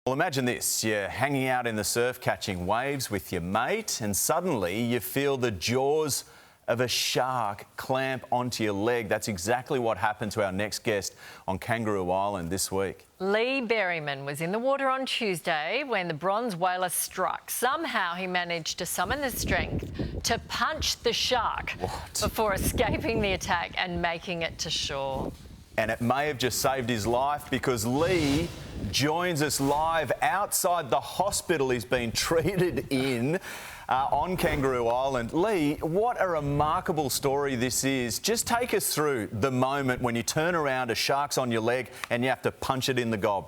Well, imagine this. You're hanging out in the surf, catching waves with your mate, and suddenly you feel the jaws of a shark clamp onto your leg. That's exactly what happened to our next guest on Kangaroo Island this week. Lee Berryman was in the water on Tuesday when the bronze whaler struck. Somehow he managed to summon the strength to punch the shark before escaping the attack and making it to shore. And it may have just saved his life because Lee joins us live outside the hospital he's been treated in on Kangaroo Island. Lee, what a remarkable story this is. Just take us through the moment when you turn around, a shark's on your leg and you have to punch it in the gob.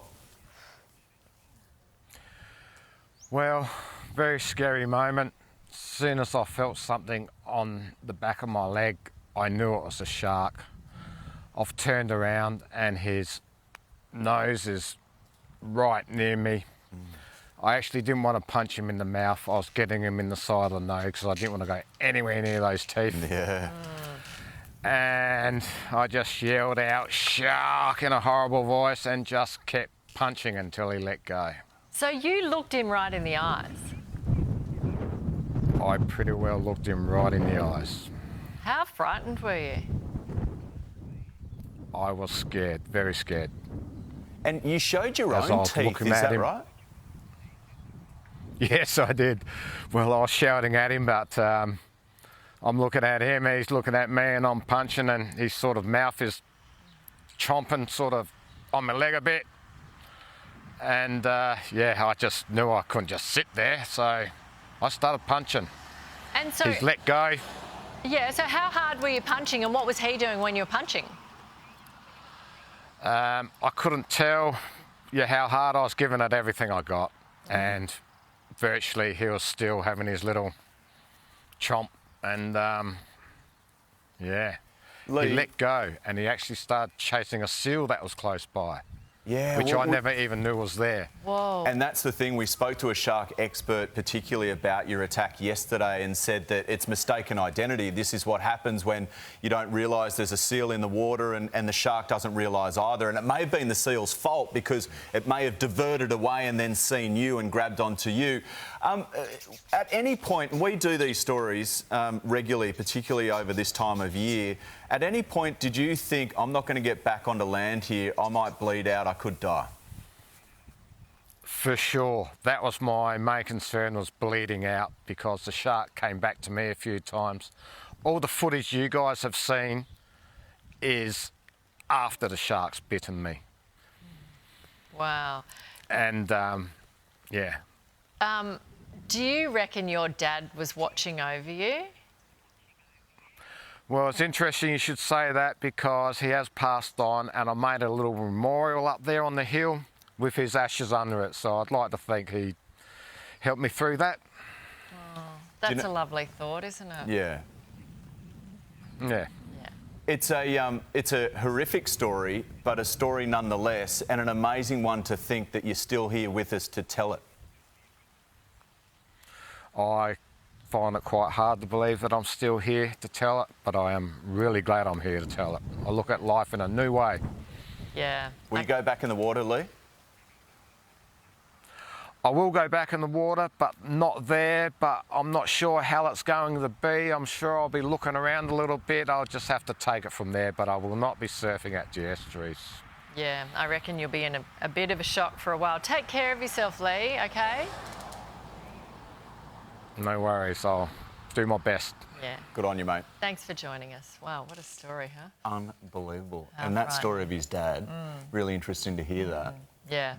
Well, very scary moment. As soon as I felt something on the back of my leg, I knew it was a shark. I've turned around and his nose is right near me. I actually didn't want to punch him in the mouth. I was getting him in the side of the nose because I didn't want to go anywhere near those teeth. Yeah. And I just yelled out, "Shark," in a horrible voice and just kept punching until he let go. So you looked him right in the eyes. I pretty well looked him right in the eyes. How frightened were you? I was scared, very scared. And you showed your As I own was teeth, looking is at that him. right? Yes, I did. Well, I was shouting at him, but I'm looking at him, he's looking at me, and I'm punching, and his sort of mouth is chomping sort of on my leg a bit. And yeah, I just knew I couldn't just sit there, so I started punching. And so, He's let go. yeah, so how hard were you punching and what was he doing when you were punching? I couldn't tell you how hard I was giving it everything I got, and virtually he was still having his little chomp, and yeah, Lee, he let go and he actually started chasing a seal that was close by, which I never even knew was there. Whoa. And that's the thing, we spoke to a shark expert particularly about your attack yesterday and said that it's mistaken identity. This is what happens when you don't realise there's a seal in the water and the shark doesn't realise either. And it may have been the seal's fault because it may have diverted away and then seen you and grabbed onto you. At any point, and we do these stories regularly, particularly over this time of year, at any point did you think, I'm not going to get back onto land here, I might bleed out, I could die? For sure, that was my main concern, was bleeding out, because the shark came back to me a few times. All the footage you guys have seen is after the shark's bitten me. Wow. And yeah. Do you reckon your dad was watching over you? Well, it's interesting you should say that, because he has passed on, and I made a little memorial up there on the hill with his ashes under it. So I'd like to think he helped me through that. Oh, that's a lovely thought, isn't it? Yeah. Yeah. It's a horrific story, but a story nonetheless, and an amazing one to think that you're still here with us to tell it. I find it quite hard to believe that I'm still here to tell it, but I am really glad I'm here to tell it. I look at life in a new way. Yeah. Will you go back in the water, Lee? I will go back in the water, but not there, but I'm not sure how it's going to be. I'm sure I'll be looking around a little bit. I'll just have to take it from there, but I will not be surfing at the estuaries. Yeah, I reckon you'll be in a bit of a shock for a while. Take care of yourself, Lee, okay? No worries, I'll do my best. Yeah. Good on you, mate. Thanks for joining us. Wow, what a story, huh? Unbelievable. How And that frightening. story of his dad, really interesting to hear that. Yeah.